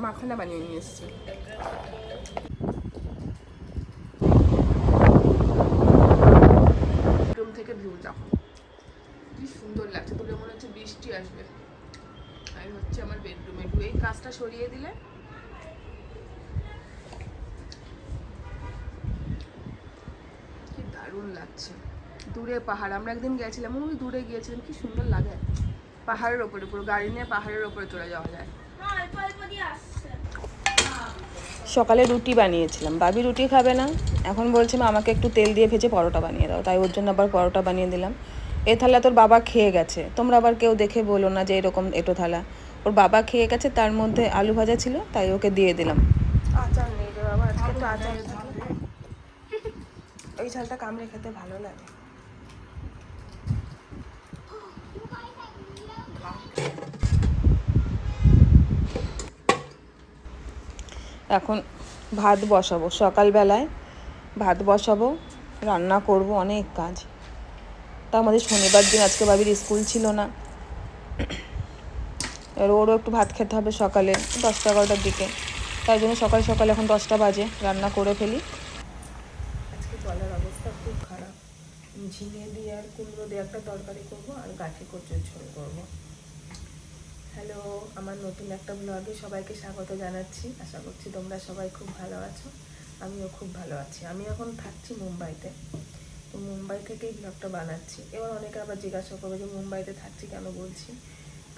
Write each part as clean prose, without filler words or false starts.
মাখানা বানিয়ে নিয়ে এসেছি। রুম থেকে ভিউটা কি সুন্দর লাগছে, দূরে মনে হচ্ছে বৃষ্টি আসবে। আর হচ্ছে আমার বেডরুমে ভিউ, এই কাজটা সরিয়ে দিলে কি দারুণ লাগছে। দূরে পাহাড়, আমরা একদিন গেছিলাম, ওই দূরে গিয়েছিলাম, কি সুন্দর লাগে। পাহাড়ের ওপরে, পুরো গাড়ি নিয়ে পাহাড়ের ওপরে চলে যাওয়া যায়। সকালে রুটি বানিয়েছিলাম, বাবি রুটি খাবে না, এখন বলছে মা আমাকে একটু তেল দিয়ে ভেজে পরোটা বানিয়ে দাও, তাই ওর জন্য আবার পরোটা বানিয়ে দিলাম। এ থালা তোর বাবা খেয়ে গেছে, তোমরা আবার কেউ দেখে বলো না যে এরকম এটো থালা। ওর বাবা খেয়ে গেছে, তার মধ্যে আলু ভাজা ছিল, তাই ওকে দিয়ে দিলাম। আচার নেই রে বাবা, আজকে তো আচার ওই ঝালটা কামড়ে খেতে ভালো লাগে। এখন ভাত বসাবো, সকালবেলায় ভাত বসাবো, রান্না করব, অনেক কাজ। তা আমাদের শনিবার দিন, আজকে বাবির স্কুল ছিল না, এবার ওরও একটু ভাত খেতে হবে সকালে 10-11টার দিকে, তাই জন্য সকাল সকাল এখন 10টা বাজে রান্না করে ফেলি। আজকে জলের অবস্থা খুব খারাপ, ঝিঙে দিয়ে আর কুমড়ো দিয়ে একটা তরকারি করবো, আর গাঠি কচুর ঝোল করবো। হ্যালো, আমার নতুন একটা ব্লগে সবাইকে স্বাগত জানাচ্ছি। আশা করছি তোমরা সবাই খুব ভালো আছো, আমিও খুব ভালো আছি। আমি এখন থাকছি মুম্বাইতে, তো মুম্বাই থেকেই ব্লগটা বানাচ্ছি। এবার অনেকে আবার জিজ্ঞাসা করবে যে মুম্বাইতে থাকছি কেন বলছি,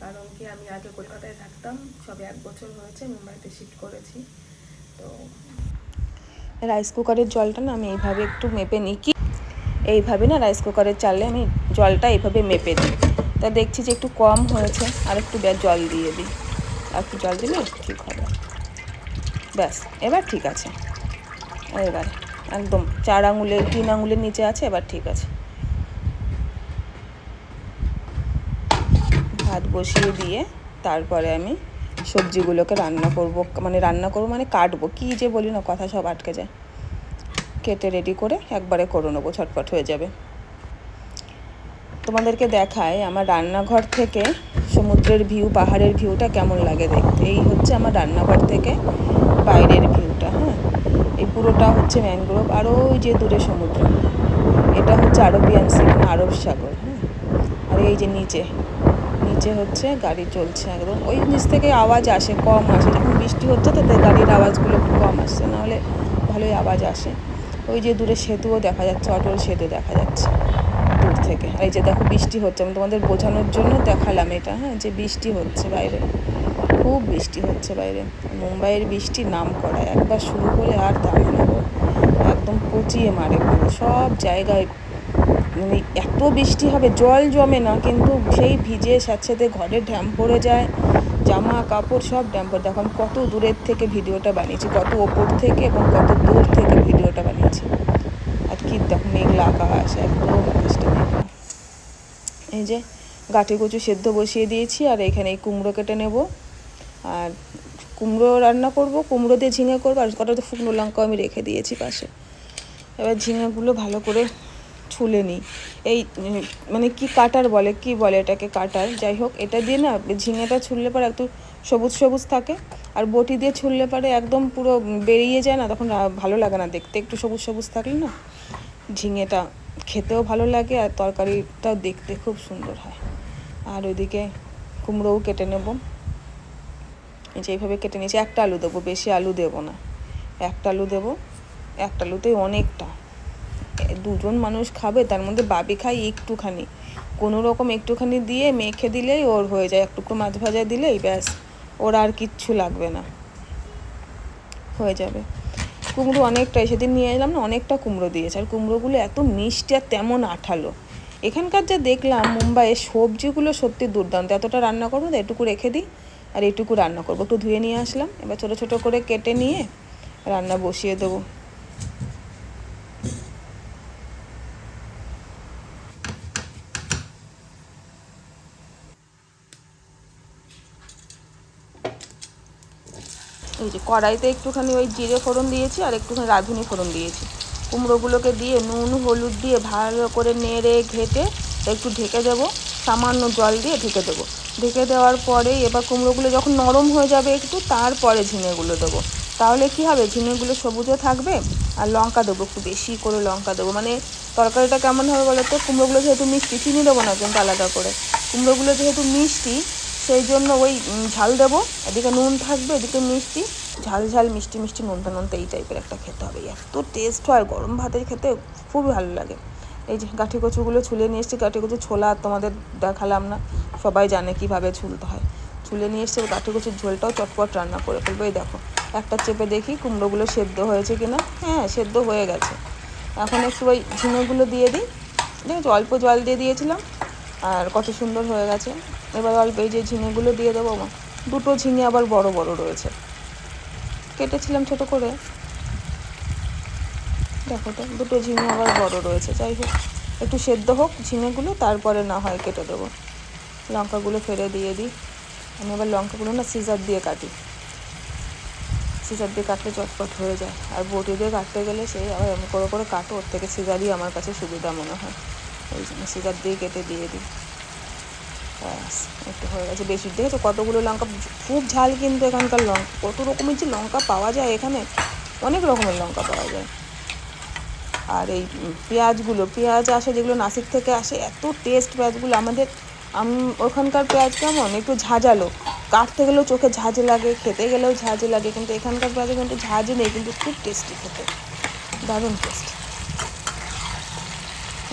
কারণ কি আমি আগে কলকাতায় থাকতাম, সবে 1 বছর হয়েছে মুম্বাইতে শিফট করেছি। তো রাইস কুকারের জলটা না আমি এইভাবে একটু মেপে নিই, কি এইভাবে না রাইস কুকারের চালে আমি জলটা এইভাবে মেপে দিই, তা দেখছি যে একটু কম হয়েছে, আর একটু জল দিয়ে দিই, আর একটু জল দিলে ঠিক হবে। ব্যাস, এবার ঠিক আছে, এবার একদম 4 আঙুলের 3 আঙুলের নিচে আছে, এবার ঠিক আছে। ভাত বসিয়ে দিয়ে তারপরে আমি সবজিগুলোকে রান্না করব, মানে কাটবো, কি যে বলি না কথা সব আটকে যায়। কেটে রেডি করে একবারে করে নেবো, ঝটপট হয়ে যাবে। তোমাদেরকে দেখায় আমার রান্নাঘর থেকে সমুদ্রের ভিউ, পাহাড়ের ভিউটা কেমন লাগে দেখতে। এই হচ্ছে আমার রান্নাঘর থেকে বাইরের ভিউটা। হ্যাঁ, এই পুরোটা হচ্ছে ম্যানগ্রোভ, আর ওই যে দূরে সমুদ্র, এটা হচ্ছে আরবিয়ান সি, মানে আরব সাগর। হ্যাঁ, আর এই যে নিচে নিচে হচ্ছে গাড়ি চলছে একদম, ওই নিচ থেকে আওয়াজ আসে, কম আসে, যখন বৃষ্টি হচ্ছে তো তাই গাড়ির আওয়াজগুলো কম আসছে, নাহলে ভালোই আওয়াজ আসে। ওই যে দূরে সেতুও দেখা যাচ্ছে, অটল সেতু দেখা যাচ্ছে দূর থেকে। আর এই যে দেখো বৃষ্টি হচ্ছে, আমি তোমাদের বোঝানোর জন্য দেখালাম এটা, হ্যাঁ, যে বৃষ্টি হচ্ছে বাইরে, খুব বৃষ্টি হচ্ছে বাইরে। মুম্বাইয়ের বৃষ্টি নাম করা, একবার শুরু করে আর থামে না, একদম পচিয়ে মারে পুরো সব জায়গায়। মানে এত বৃষ্টি হবে, জল জমে না, কিন্তু সেই ভিজে স্যাঁতস্যাঁতে ঘরে ঢ্যাম পড়ে যায়, জামা কাপড় সব ঢ্যাম পড়ে। এখন কত দূরের থেকে ভিডিওটা বানিয়েছি, কত ওপর থেকে এবং কত দূর থেকে ভিডিওটা বানিয়েছি। আর কি দেখো মেঘলা আকাশ, একদম আকাশটা মেঘলা। এই যে গাঁটি কচু সেদ্ধ বসিয়ে দিয়েছি, আর এখানে এই কুমড়ো কেটে নেব, আর কুমড়ো রান্না করব, কুমড়ো দিয়ে ঝিঙে করবো, আর কটা তো শুকনো লঙ্কা আমি রেখে দিয়েছি পাশে। এবার ঝিঙেগুলো ভালো করে ছুলে নিই, এই মানে কি কাটার বলে, কি বলে এটাকে, কাটার, যাই হোক, এটা দিয়ে না ঝিঙেটা ছুললে পরে একটু সবুজ সবুজ থাকে, আর বটি দিয়ে ছুললে পরে একদম পুরো বেরিয়ে যায় না, তখন ভালো লাগে না দেখতে। একটু সবুজ সবুজ থাকলে না ঝিঙেটা খেতেও ভালো লাগে, আর তরকারিটাও দেখতে খুব সুন্দর হয়। আর ওইদিকে কুমড়োও কেটে নেব, এই যে এইভাবে কেটে নিয়েছি। একটা আলু দেবো, বেশি আলু দেবো না, একটা আলু দেবো, একটা আলুতেই অনেকটা। 2 জন মানুষ খাবে, তার মধ্যে বাবি খাই একটুখানি, কোনো রকম একটুখানি দিয়ে মেখে দিলেই ওর হয়ে যায়, একটু মাছ ভাজা দিলেই ব্যাস, ওর আর কিচ্ছু লাগবে না, হয়ে যাবে। কুমড়ো অনেকটাই, সেদিন নিয়ে এলাম না, অনেকটা কুমড়ো দিয়েছে, আর কুমড়োগুলো এত মিষ্টি আর তেমন আঠালো। এখানকার যা দেখলাম মুম্বাইয়ের সবজিগুলো সত্যি দুর্দান্ত। এতটা রান্না করবো না, এটুকু রেখে দিই, আর এটুকু রান্না করবো। একটু ধুয়ে নিয়ে আসলাম, এবার ছোটো ছোটো করে কেটে নিয়ে রান্না বসিয়ে দেবো। এই যে কড়াইতে একটুখানি ওই জিরে ফোড়ন দিয়েছি, আর একটুখানি রাঁধুনি ফোড়ন দিয়েছি। কুমড়োগুলোকে দিয়ে নুন হলুদ দিয়ে ভালো করে নেড়ে ঘেটে একটু ঢেকে দেবো, সামান্য জল দিয়ে ঢেকে দেবো। ঢেকে দেওয়ার পরেই এবার কুমড়োগুলো যখন নরম হয়ে যাবে একটু, তারপরে ঝিঙেগুলো দেবো। তাহলে কি হবে, ঝিঙেগুলো সবুজও থাকবে। আর লঙ্কা দেবো, একটু বেশি করে লঙ্কা দেবো। মানে তরকারিটা কেমন হবে বলো তো, কুমড়োগুলো যেহেতু মিষ্টি, চিনি দেবো না কিন্তু আলাদা করে, কুমড়োগুলো যেহেতু মিষ্টি সেই জন্য ওই ঝাল দেবো। এদিকে নুন থাকবে, এদিকে মিষ্টি, ঝাল ঝাল মিষ্টি মিষ্টি নোনতা নোনতা এই টাইপের একটা খেতে হবে। এত টেস্ট হয়, গরম ভাতে খেতে খুবই ভালো লাগে। এই যে গাঁঠি কচুগুলো ছুলে নিয়ে এসেছি। গাঁঠি কচু ছোলা আর তোমাদের দেখালাম না, সবাই জানে কীভাবে ছুলতে হয়। ছুলে নিয়ে এসেছি, গাঁঠি কচুর ঝোলটাও চটপট রান্না করে ফেলবো। এই দেখো, একটা চেপে দেখি কুমড়োগুলো সেদ্ধ হয়েছে কিনা। হ্যাঁ, সেদ্ধ হয়ে গেছে। এখন একটু ওই ঝিঙেগুলো দিয়ে দিই। দেখেছি অল্প জল দিয়ে দিয়েছিলাম আর কত সুন্দর হয়ে গেছে। এবার অল্প এই যে ঝিঙেগুলো দিয়ে দেবো। দুটো ঝিঙে আবার বড় বড় রয়েছে, কেটেছিলাম ছোট করে, দেখো তো দুটো ঝিঙে আবার বড় রয়েছে। যাই হোক, একটু সেদ্ধ হোক ঝিঙেগুলো, তারপরে না হয় কেটে দেবো। লঙ্কাগুলো ফেলে দিয়ে দিই। আমি আবার লঙ্কাগুলো না সিজার দিয়ে কাটি, সিজার দিয়ে কাটলে চটপট হয়ে যায়। আর বটি দিয়ে কাটতে গেলে সেই আবার এমন করে করে কাটো, ওর থেকে সিজারই আমার কাছে সুবিধা মনে হয়। ওই জন্য সিজার দিয়ে কেটে দিয়ে দিই। ব্যাস, একটু হয়ে গেছে। বেশি দেখেছো কতগুলো লঙ্কা, খুব ঝাল কিন্তু এখানকার লঙ্কা। কত রকমের যে লঙ্কা পাওয়া যায় এখানে, অনেক রকমের লঙ্কা পাওয়া যায়। আর এই পেঁয়াজগুলো, পেঁয়াজ আসে যেগুলো নাসিক থেকে আসে, এত টেস্ট পেঁয়াজগুলো। আমাদের ওখানকার পেঁয়াজ কেমন, একটু ঝাঁঝালো, কাটতে গেলেও চোখে ঝাঁঝ লাগে, খেতে গেলেও ঝাঁঝ লাগে। কিন্তু এখানকার পেঁয়াজে কিন্তু ঝাঁঝ নেই, কিন্তু খুব টেস্টি খেতে, দারুণ টেস্ট।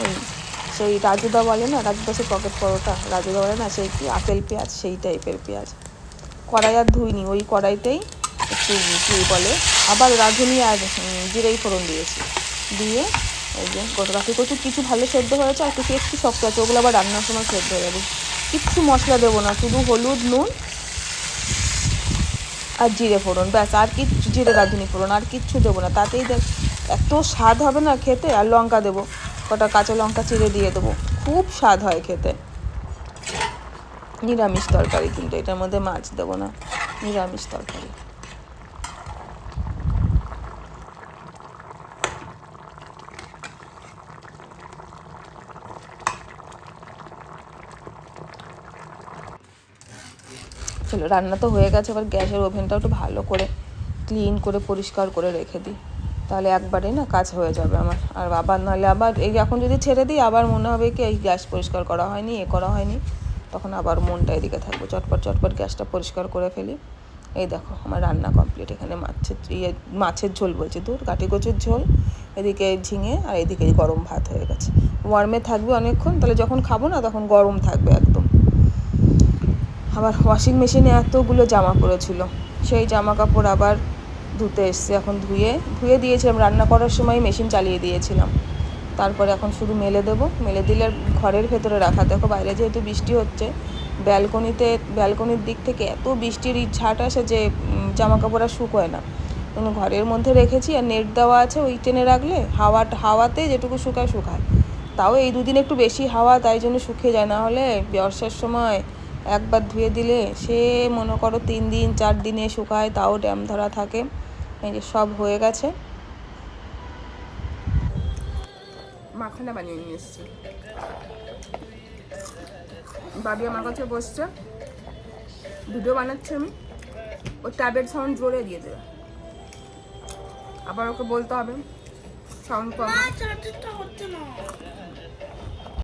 এই সেই রাজুদা বলে না, রাজুদা সে পকেট পরোটা, রাজুদা বলে না সেই কি আপেল পেঁয়াজ, সেই টাইপের পেঁয়াজ। কড়াই আর ধুইনি, ওই কড়াইতেই একটু কী বলে আবার রাঁধুনি আর জিরেই ফোড়ন দিয়েছি। দিয়ে এই যে গাঁঠি কচু কিছু ভালো সেদ্ধ হয়েছে, আর কিছু একটু শক্ত আছে, ওগুলো আবার রান্নার সময় সেদ্ধ হয়ে যাবে। কিচ্ছু মশলা দেবো না, শুধু হলুদ, নুন আর জিরে ফোড়ন, ব্যাস। আর কিচ্ছু, জিরে রাঁধুনি ফোড়ন, আর কিচ্ছু দেবো না। তাতেই দেখ এত স্বাদ হবে না খেতে। আর লঙ্কা দেবো, কটা কাঁচা লঙ্কা চিড়ে দিয়ে দেবো, খুব স্বাদ হয় খেতে। নিরামিষ তরকারি কিন্তু, এটার মধ্যে মাছ দেবো না, নিরামিষ তরকারি। চলো, রান্না তো হয়ে গেছে। এবার গ্যাসের ওভেনটাও একটু ভালো করে ক্লিন করে পরিষ্কার করে রেখে দিই, তাহলে একবারে না কাজ হয়ে যাবে আমার। আর আবার নাহলে আবার এই এখন যদি ছেড়ে দিই, আবার মনে হবে কি এই গ্যাস পরিষ্কার করা হয়নি, এ করা হয়নি, তখন আবার মনটা এদিকে থাকবে। চটপট চটপট গ্যাসটা পরিষ্কার করে ফেলি। এই দেখো আমার রান্না কমপ্লিট। এখানে মাছের ঝোল বলছি, গাঁঠি কচুর ঝোল, এদিকে ঝিঙে, আর এদিকে গরম ভাত হয়ে গেছে। ওয়ার্মে থাকবে অনেকক্ষণ, তাহলে যখন খাবো না তখন গরম থাকবে একদম। আবার ওয়াশিং মেশিনে এতগুলো জামা পড়েছিল, সেই জামা কাপড় আবার ধুতে এসছে। এখন ধুয়ে দিয়েছিলাম, রান্না করার সময় মেশিন চালিয়ে দিয়েছিলাম। তারপরে এখন শুধু মেলে দেবো। মেলে দিলে ঘরের ভেতরে রাখা, দেখো বাইরে যেহেতু বৃষ্টি হচ্ছে, ব্যালকনির দিক থেকে এত বৃষ্টির ঝাঁট আসে যে জামা কাপড় আর শুকোয় না। ঘরের মধ্যে রেখেছি, আর নেট দেওয়া আছে, ওই টেনে রাখলে হাওয়াতে যেটুকু শুকায়। তাও এই দুদিন একটু বেশি হাওয়া, তাই জন্য শুকিয়ে যায়। না হলে বর্ষার সময় একবার ধুয়ে দিলে সে মনে করো 3 দিন 4 দিনে শুকায়, তাও ড্যাম ধরা থাকে। এই যে সব হয়ে গেছে। মাখানা বানিয়ে নিয়ে এসেছি। বাবি আমার কাছে বসছে, ভিডিও বানাচ্ছে আমি, ও ট্যাবের সাউন্ড জোরে দিয়ে দেবে, আবার ওকে বলতে হবে সাউন্ড কম।